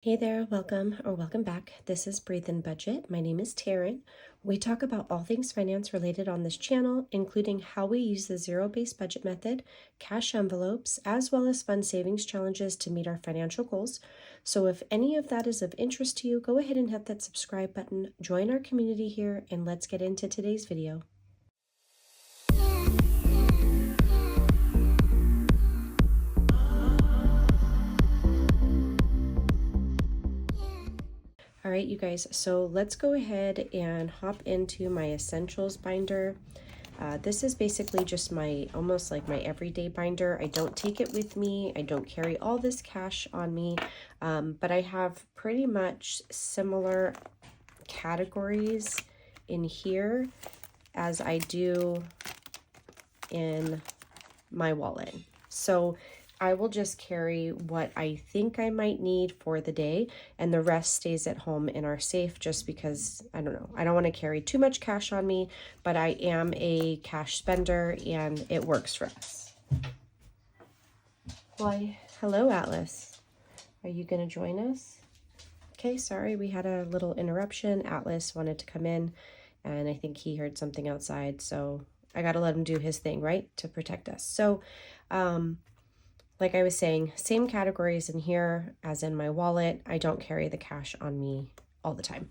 Hey there, welcome back. This is Breathe and Budget. My name is Taryn. We talk about all things finance related on this channel, including how we use the zero-based budget method, cash envelopes, as well as fun savings challenges to meet our financial goals. So if any of that is of interest to you, go ahead and hit that subscribe button, join our community here, and let's get into today's video. All right, you guys, so let's go ahead and hop into my essentials binder. This is basically just almost like my everyday binder. I don't take it with me. I don't carry all this cash on me, but I have pretty much similar categories in here as I do in my wallet. So I will just carry what I think I might need for the day, and the rest stays at home in our safe just because, I don't know, I don't want to carry too much cash on me, but I am a cash spender and it works for us. Why, hello Atlas. Are you going to join us? Okay, sorry, we had a little interruption. Atlas wanted to come in and I think he heard something outside, so I got to let him do his thing, right? To protect us. So, like I was saying, same categories in here as in my wallet. I don't carry the cash on me all the time.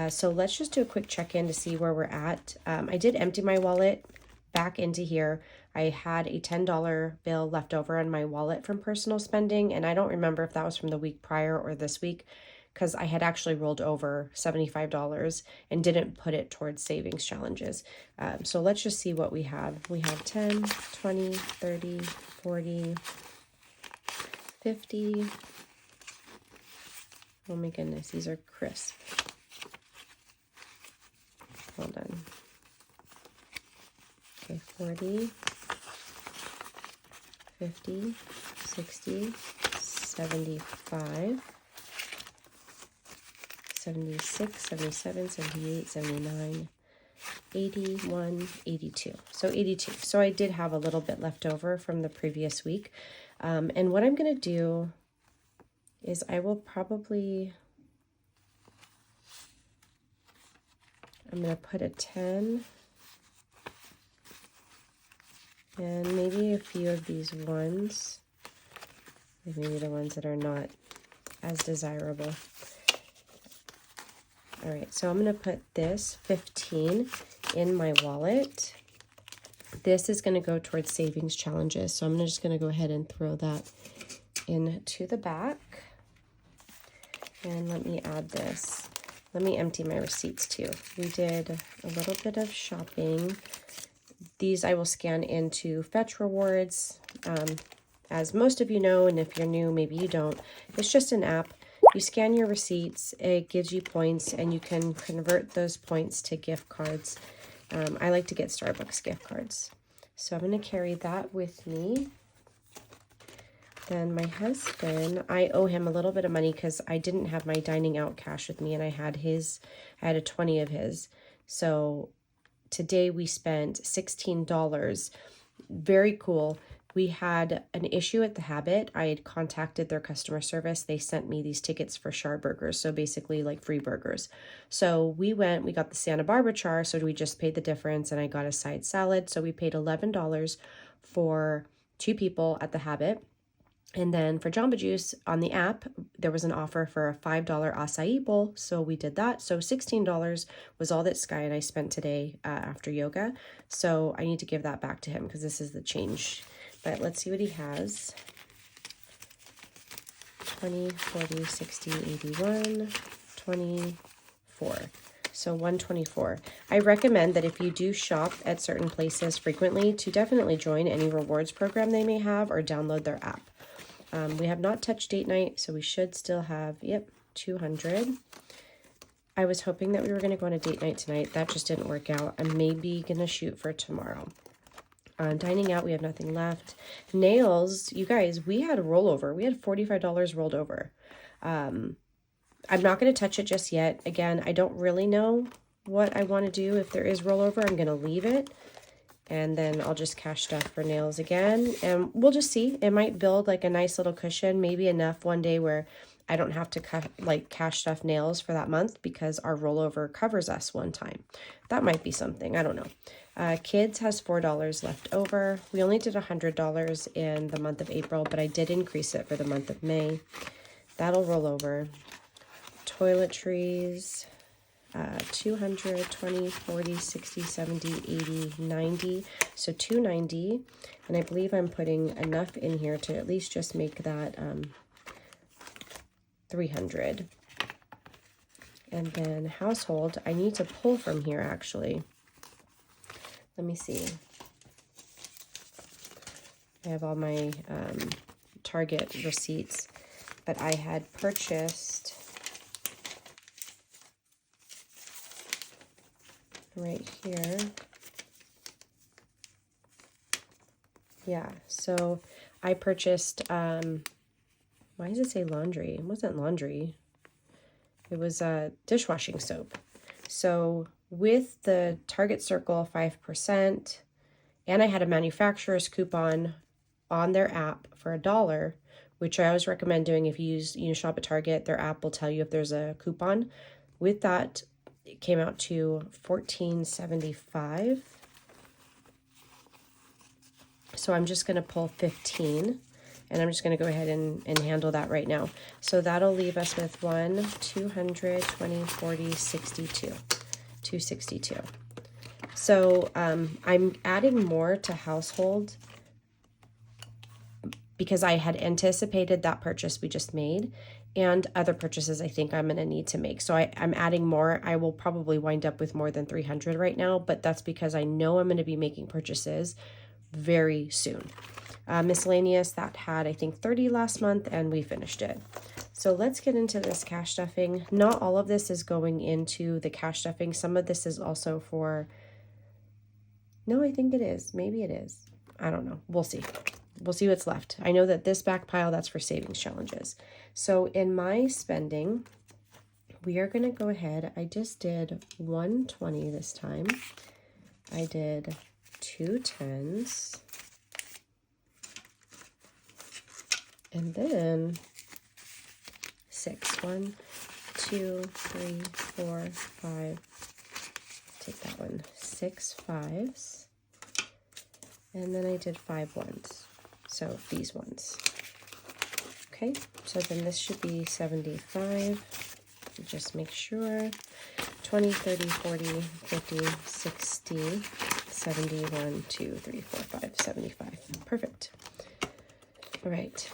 So let's just do a quick check-in to see where we're at. I did empty my wallet back into here. I had a $10 bill left over in my wallet from personal spending, and I don't remember if that was from the week prior or this week, because I had actually rolled over $75 and didn't put it towards savings challenges. So let's just see what we have. We have 10, 20, 30, 40, 50. Oh my goodness, these are crisp. Hold on. Okay, 40, 50, 60, 75, 76, 77, 78, 79, 81, 82. So 82. So I did have a little bit left over from the previous week. And what I'm going to do is I'm going to put a 10 and maybe a few of these ones, maybe the ones that are not as desirable. All right, so I'm going to put this 15 in my wallet. This is going to go towards savings challenges, so I'm just going to go ahead and throw that into the back. And let me add this. Let me empty my receipts too. We did a little bit of shopping. These I will scan into Fetch Rewards. As most of you know, and if you're new, maybe you don't, it's just an app. You scan your receipts, it gives you points, and you can convert those points to gift cards. I like to get Starbucks gift cards. So I'm going to carry that with me. Then my husband, I owe him a little bit of money because I didn't have my dining out cash with me, and I had a 20 of his. So today we spent $16. Very cool. We had an issue at the Habit. I had contacted their customer service. They sent me these tickets for Char burgers, so basically like free burgers. So we got the Santa Barbara Char, so we just paid the difference, and I got a side salad. So we paid $11 for 2 people at the Habit. And then for Jamba Juice on the app, there was an offer for a $5 acai bowl, so we did that. So $16 was all that Sky and I spent today after yoga. So I need to give that back to him because this is the change. But let's see what he has. 20, 40, 60, 81, 24. So 124. I recommend that if you do shop at certain places frequently, to definitely join any rewards program they may have or download their app. We have not touched date night, so we should still have, 200. I was hoping that we were going to go on a date night tonight. That just didn't work out. I'm maybe going to shoot for tomorrow. Dining out, we have nothing left. Nails, you guys, we had a rollover. We had $45 rolled over. I'm not going to touch it just yet. Again, I don't really know what I want to do. If there is rollover, I'm going to leave it. And then I'll just cash stuff for nails again. And we'll just see. It might build like a nice little cushion, maybe enough one day where I don't have to like cash stuff nails for that month because our rollover covers us one time. That might be something. I don't know. Kids has $4 left over. We only did $100 in the month of April, but I did increase it for the month of May. That'll roll over. Toiletries, 200, 20, 40, 60, 70, 80, 90. So 290. And I believe I'm putting enough in here to at least just make that 300. And then household, I need to pull from here actually. Let me see. I have all my Target receipts, but I had purchased right here. Yeah, so I purchased, why does it say laundry? It wasn't laundry. It was dishwashing soap. So with the Target Circle 5%, and I had a manufacturer's coupon on their app for $1, which I always recommend doing if you shop at Target. Their app will tell you if there's a coupon. With that, it came out to $14.75. So I'm just going to pull 15, and I'm just going to go ahead and handle that right now. So that'll leave us with 1, 200, 20, 40, 62, 262. So I'm adding more to household because I had anticipated that purchase we just made and other purchases I think I'm going to need to make. So I'm adding more. I will probably wind up with more than 300 right now, but that's because I know I'm going to be making purchases very soon. Miscellaneous, that had I think 30 last month and we finished it. So let's get into this cash stuffing. Not all of this is going into the cash stuffing. Some of this is also for, no, I think it is. Maybe it is. I don't know. We'll see. We'll see what's left. I know that this back pile, that's for savings challenges. So in my spending, we are going to go ahead. I just did 120 this time. I did 2 10s. And then 6. 1, 2, 3, 4, 5. Take that one. 6 5s. And then I did 5 1s. So these ones. Okay, so then this should be 75. Just make sure. 20, 30, 40, 50, 60, 70, 1, 2, 3, 4, 5, 75. Perfect. All right.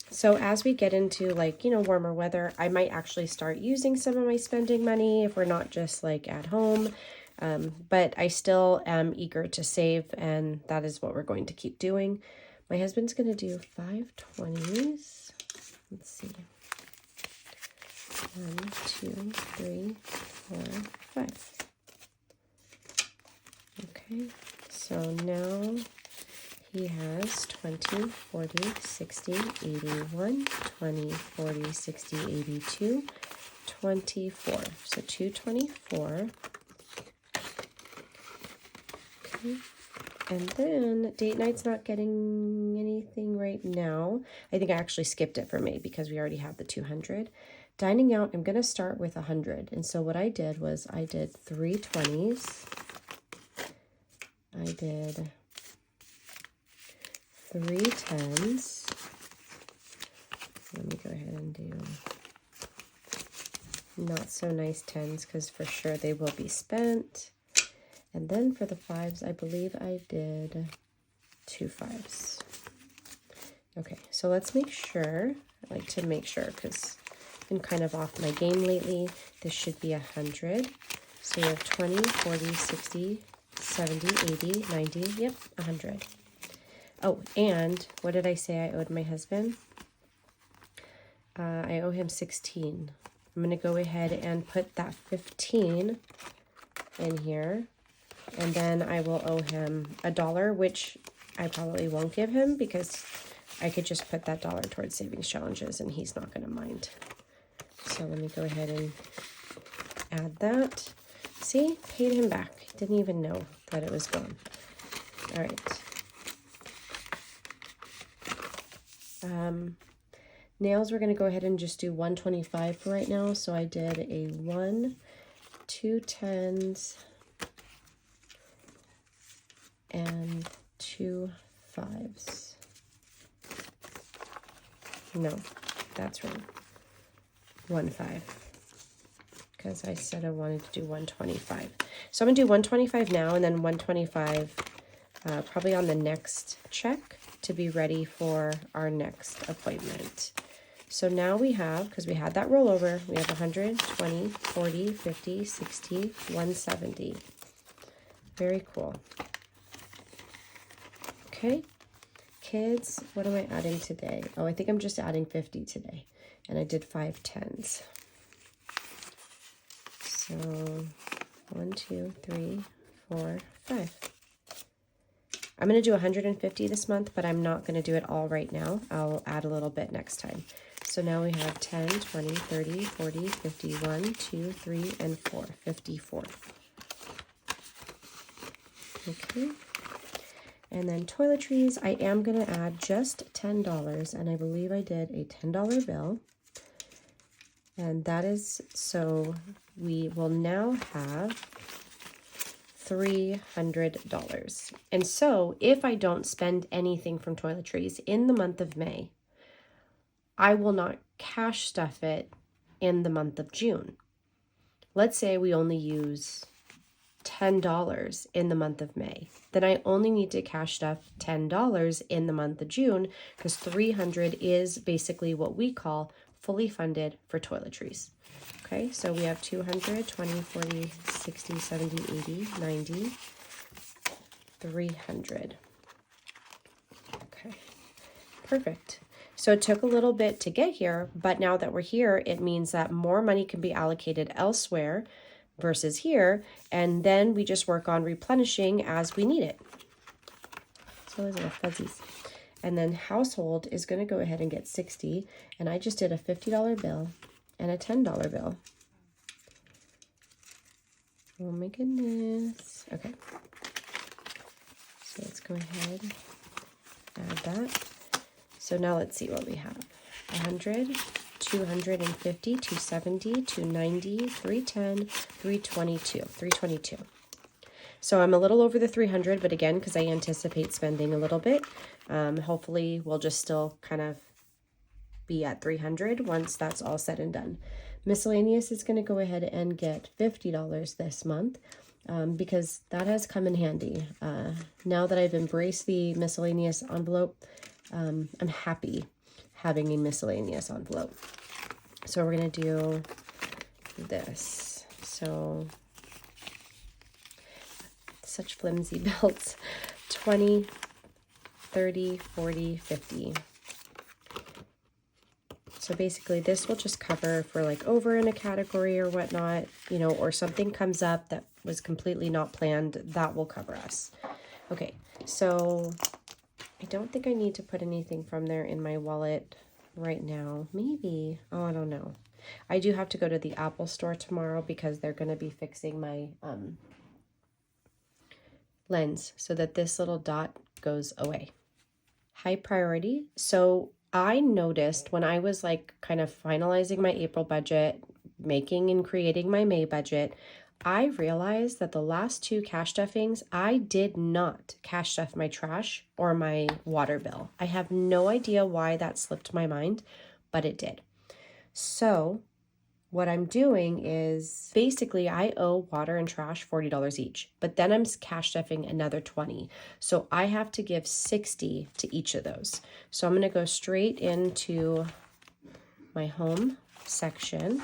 So as we get into like, warmer weather, I might actually start using some of my spending money if we're not just like at home. But I still am eager to save, and that is what we're going to keep doing. My husband's going to do 5 20s. Let's see. 1, 2, 3, 4, 5. Okay, so now he has 20, 40, 60, 81, 20, 40, 60, 82, 24. So 224. Okay. And then date night's not getting anything right now. I think I actually skipped it for May because we already have the 200. Dining out, I'm going to start with 100. And so what I did was I did 3 20s. I did 3 10s. Let me go ahead and do not so nice 10s because for sure they will be spent. And then for the 5s, I believe I did 2 5s. Okay, so let's make sure. I like to make sure because I've been kind of off my game lately. This should be 100. So we have 20, 40, 60, 70, 80, 90. Yep, 100. Oh, and what did I say I owed my husband? I owe him 16. I'm going to go ahead and put that 15 in here. And then I will owe him $1, which I probably won't give him because I could just put that $1 towards savings challenges and he's not going to mind. So let me go ahead and add that. See, paid him back. Didn't even know that it was gone. All right. Nails, we're going to go ahead and just do 125 for right now. So I did a 1, 2 10s, and 2 5s. No, that's wrong. 1 5. Because I said I wanted to do 125. So I'm going to do 125 now and then 125 probably on the next check to be ready for our next appointment. So now we have, because we had that rollover, we have 100, 20, 40, 50, 60, 170. Very cool. Okay, kids, what am I adding today? Oh, I think I'm just adding 50 today. And I did 5 10s. So 1, 2, 3, 4, 5. I'm going to do 150 this month, but I'm not going to do it all right now. I'll add a little bit next time. So now we have 10, 20, 30, 40, 51, 2, 3, and 4. 54. Okay. And then toiletries, I am going to add just $10, and I believe I did a $10 bill. And that is, so we will now have $300. And so if I don't spend anything from toiletries in the month of May, I will not cash stuff it in the month of June. Let's say we only use $10 in the month of May. Then I only need to cash stuff $10 in the month of June, because $300 is basically what we call fully funded for toiletries. Okay, so we have 200, 20, 40, 60, 70, 80, 90, 300. Okay, perfect. So it took a little bit to get here, but now that we're here, it means that more money can be allocated elsewhere versus here, and then we just work on replenishing as we need it. So those are fuzzies. And then household is going to go ahead and get 60, and I just did a $50 bill and a $10 bill. Oh my goodness. Okay. So let's go ahead, add that. So now let's see what we have. 100, 250, 270, 290, 310, 322, 322. So I'm a little over the 300, but again, because I anticipate spending a little bit, hopefully we'll just still kind of be at 300 once that's all said and done. Miscellaneous is going to go ahead and get $50 this month because that has come in handy. Now that I've embraced the miscellaneous envelope, I'm happy having a miscellaneous envelope. So we're going to do this. So such flimsy belts. 20, 30, 40, 50. So basically this will just cover for like over in a category or whatnot, you know, or something comes up that was completely not planned, that will cover us. Okay, so I don't think I need to put anything from there in my wallet right now. Maybe, oh, I don't know. I do have to go to the Apple store tomorrow because they're going to be fixing my lens so that this little dot goes away. High priority. So I noticed when I was like kind of finalizing my April budget, making and creating my May budget, I realized that the last 2 cash stuffings, I did not cash stuff my trash or my water bill. I have no idea why that slipped my mind, but it did. So what I'm doing is basically I owe water and trash $40 each, but then I'm cash stuffing another 20. So I have to give 60 to each of those. So I'm going to go straight into my home section.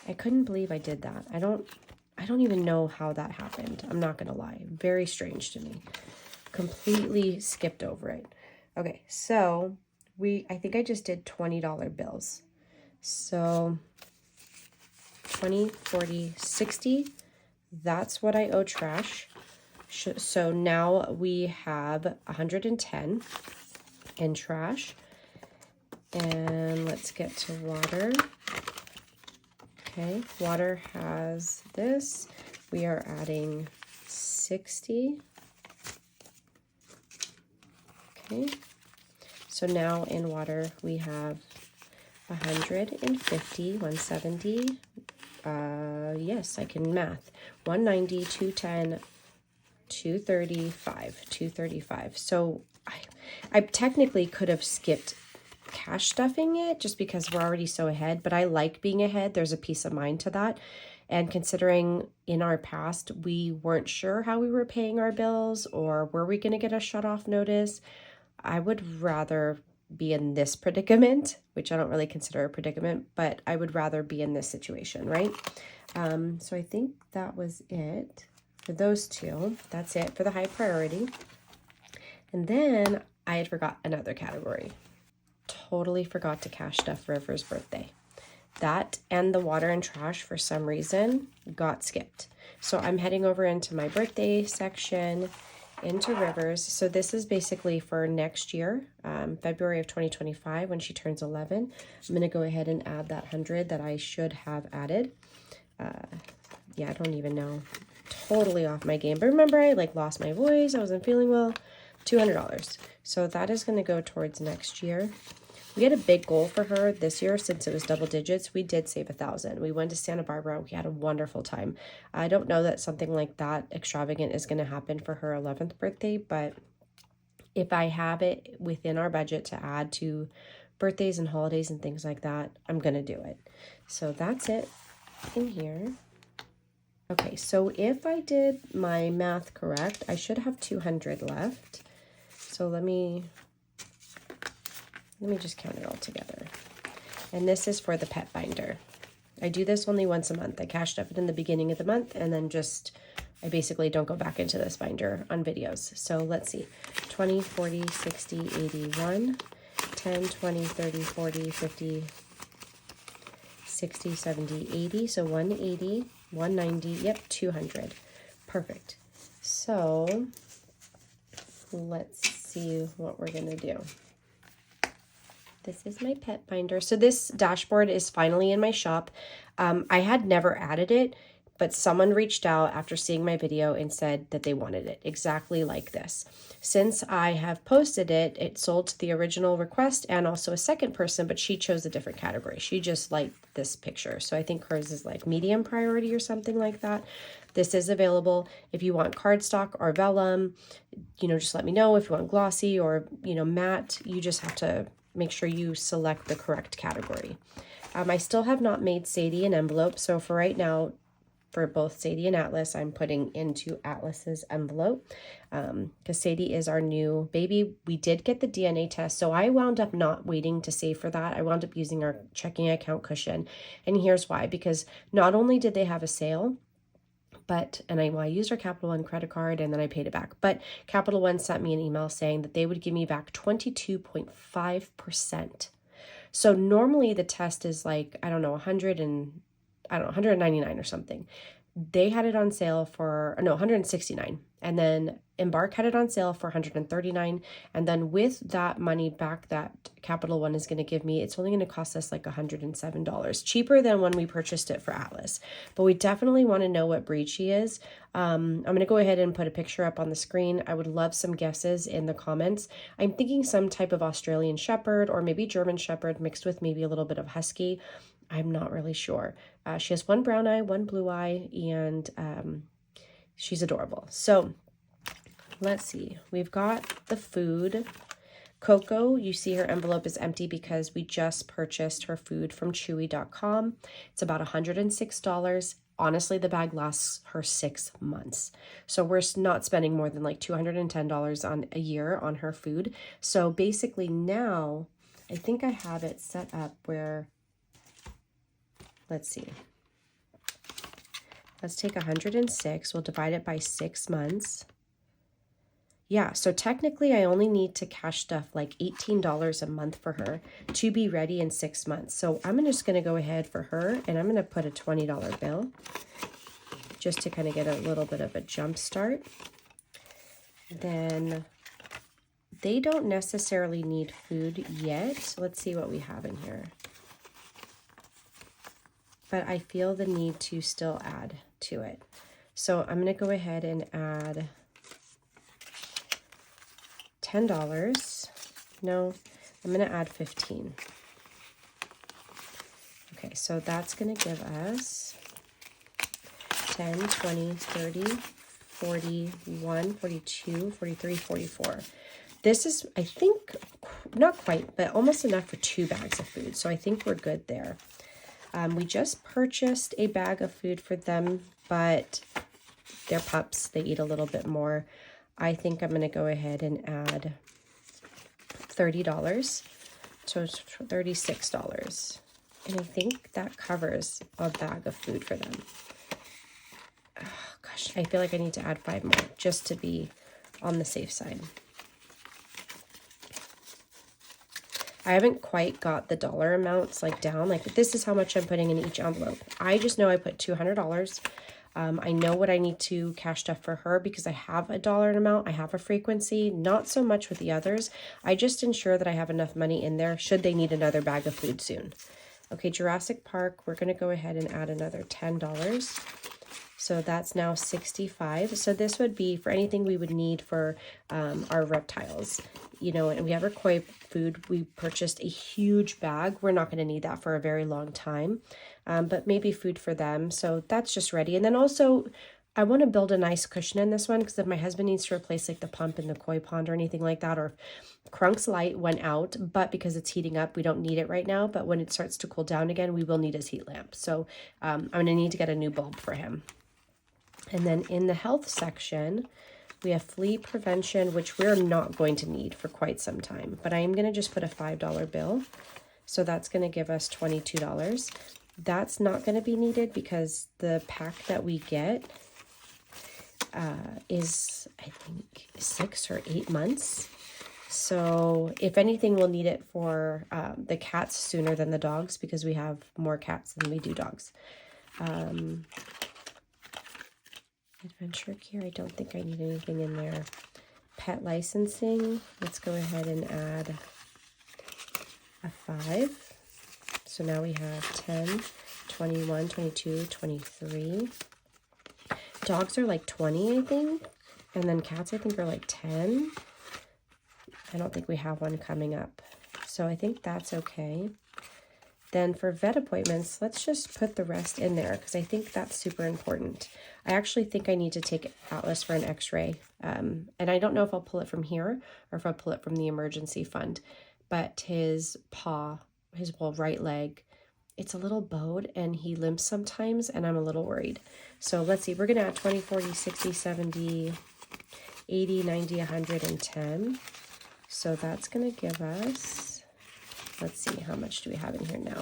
I couldn't believe I did that. I don't even know how that happened. I'm not going to lie. Very strange to me. Completely skipped over it. Okay, so I think I just did $20 bills. So 20, 40, 60, that's what I owe trash. So now we have 110 in trash. And let's get to water. Okay, water has this. We are adding 60. Okay. So now in water we have 150, 170. Yes, I can math. 190, 210, 235, 235. So I technically could have skipped cash stuffing it just because we're already so ahead, but I like being ahead. There's a peace of mind to that. And considering in our past, we weren't sure how we were paying our bills or were we going to get a shut off notice, I would rather be in this predicament, which I don't really consider a predicament, but I would rather be in this situation, right? So I think that was it for those two. That's it for the high priority. And then I had forgot another category. Totally forgot to cash stuff River's birthday. That and the water and trash for some reason got skipped. So I'm heading over into my birthday section, into Rivers. So this is basically for next year, February of 2025, when she turns 11. I'm going to go ahead and add that 100 that I should have added. Yeah, I don't even know. Totally off my game. But remember, I lost my voice. I wasn't feeling well. $200. So that is going to go towards next year. We had a big goal for her this year since it was double digits. We did save $1,000. We went to Santa Barbara. We had a wonderful time. I don't know that something like that extravagant is going to happen for her 11th birthday, but if I have it within our budget to add to birthdays and holidays and things like that, I'm going to do it. So that's it in here. Okay, so if I did my math correct, I should have 200 left. So let me just count it all together. And this is for the pet binder. I do this only once a month. I cash stuff it in the beginning of the month and then I basically don't go back into this binder on videos. So let's see, 20, 40, 60, 81, 10, 20, 30, 40, 50, 60, 70, 80. So 180, 190, yep, 200. Perfect. So let's see what we're gonna do. This is my pet binder. So this dashboard is finally in my shop. I had never added it, but someone reached out after seeing my video and said that they wanted it exactly like this. Since I have posted it, it sold to the original request and also a second person, but she chose a different category. She just liked this picture. So I think hers is like medium priority or something like that. This is available if you want cardstock or vellum, just let me know. If you want glossy or, matte, you just have to make sure you select the correct category. I still have not made Sadie an envelope. So for right now, for both Sadie and Atlas, I'm putting into Atlas's envelope because Sadie is our new baby. We did get the DNA test, so I wound up not waiting to save for that. I wound up using our checking account cushion. And here's why, because not only did they have a sale, and I used our Capital One credit card and then I paid it back. But Capital One sent me an email saying that they would give me back 22.5%. So normally the test is $199 or something. They had it on sale for, $169. And then Embark had it on sale for $139. And then with that money back that Capital One is going to give me, it's only going to cost us like $107. Cheaper than when we purchased it for Atlas. But we definitely want to know what breed she is. I'm going to go ahead and put a picture up on the screen. I would love some guesses in the comments. I'm thinking some type of Australian Shepherd or maybe German Shepherd mixed with maybe a little bit of Husky. I'm not really sure. She has one brown eye, one blue eye, and she's adorable. So let's see. We've got the food. Coco, you see her envelope is empty because we just purchased her food from Chewy.com. It's about $106. Honestly, the bag lasts her 6 months. So we're not spending more than like $210 on a year on her food. So basically now, I think I have it set up where, let's see. Let's take 106. We'll divide it by 6 months. Yeah, so technically I only need to cash stuff like $18 a month for her to be ready in 6 months. So I'm just going to go ahead for her and I'm going to put a $20 bill just to kind of get a little bit of a jump start. Then they don't necessarily need food yet. So let's see what we have in here. But I feel the need to still add to it. So I'm going to go ahead and add $10. No, I'm going to add 15. Okay, so that's going to give us 10, 20, 30, 41, 42, 43, 44. This is, I think, not quite, but almost enough for 2 bags of food. So I think we're good there. We just purchased a bag of food for them, but they're pups. They eat a little bit more. I think I'm going to go ahead and add $30, so $36. And I think that covers a bag of food for them. Oh, gosh, I feel like I need to add 5 more just to be on the safe side. I haven't quite got the dollar amounts like down, like this is how much I'm putting in each envelope. I just know I put $200. I know what I need to cash stuff for her because I have a dollar amount. I have a frequency, not so much with the others. I just ensure that I have enough money in there should they need another bag of food soon. Okay, Jurassic Park, we're going to go ahead and add another $10. So that's now 65. So this would be for anything we would need for our reptiles. You know, and we have our koi food. We purchased a huge bag. We're not going to need that for a very long time, but maybe food for them. So that's just ready. And then also, I want to build a nice cushion in this one because if my husband needs to replace like the pump in the koi pond or anything like that, or if Crunk's light went out, but because it's heating up, we don't need it right now. But when it starts to cool down again, we will need his heat lamp. So I'm going to need to get a new bulb for him. And then in the health section, we have flea prevention, which we're not going to need for quite some time. But I am going to just put a $5 bill. So that's going to give us $22. That's not going to be needed because the pack that we get is, I think, 6 or 8 months. So if anything, we'll need it for the cats sooner than the dogs because we have more cats than we do dogs. Adventure gear, I don't think I need anything in there. Pet licensing, let's go ahead and add a 5. So now we have 10, 21, 22, 23. Dogs are like 20, I think. And then cats, I think, are like 10. I don't think we have one coming up. So I think that's okay. Then for vet appointments, let's just put the rest in there because I think that's super important. I actually think I need to take Atlas for an x-ray. And I don't know if I'll pull it from here or if I'll pull it from the emergency fund. But his paw, his whole right leg, it's a little bowed and he limps sometimes and I'm a little worried. So let's see, we're going to add 20, 40, 60, 70, 80, 90, 110. So that's going to give us, let's see, how much do we have in here now?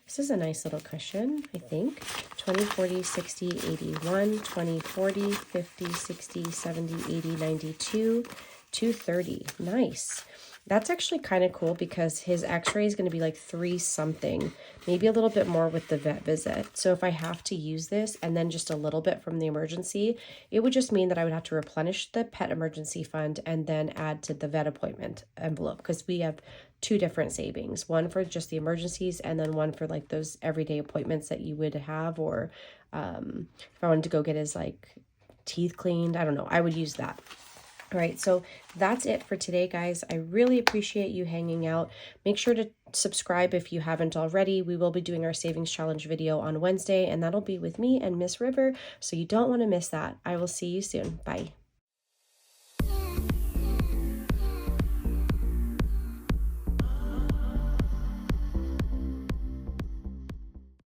This is a nice little cushion, I think. 20, 40, 60, 81, 20, 40, 50, 60, 70, 80, 92, 230. Nice. That's actually kind of cool because his x-ray is going to be like 3 something, maybe a little bit more with the vet visit. So if I have to use this and then just a little bit from the emergency, it would just mean that I would have to replenish the pet emergency fund and then add to the vet appointment envelope because we have 2 different savings, one for just the emergencies and then one for like those everyday appointments that you would have, or if I wanted to go get his like teeth cleaned, I don't know, I would use that. All right, so that's it for today, guys. I really appreciate you hanging out. Make sure to subscribe if you haven't already. We will be doing our savings challenge video on Wednesday, and that'll be with me and Miss River, so you don't want to miss that. I will see you soon. Bye.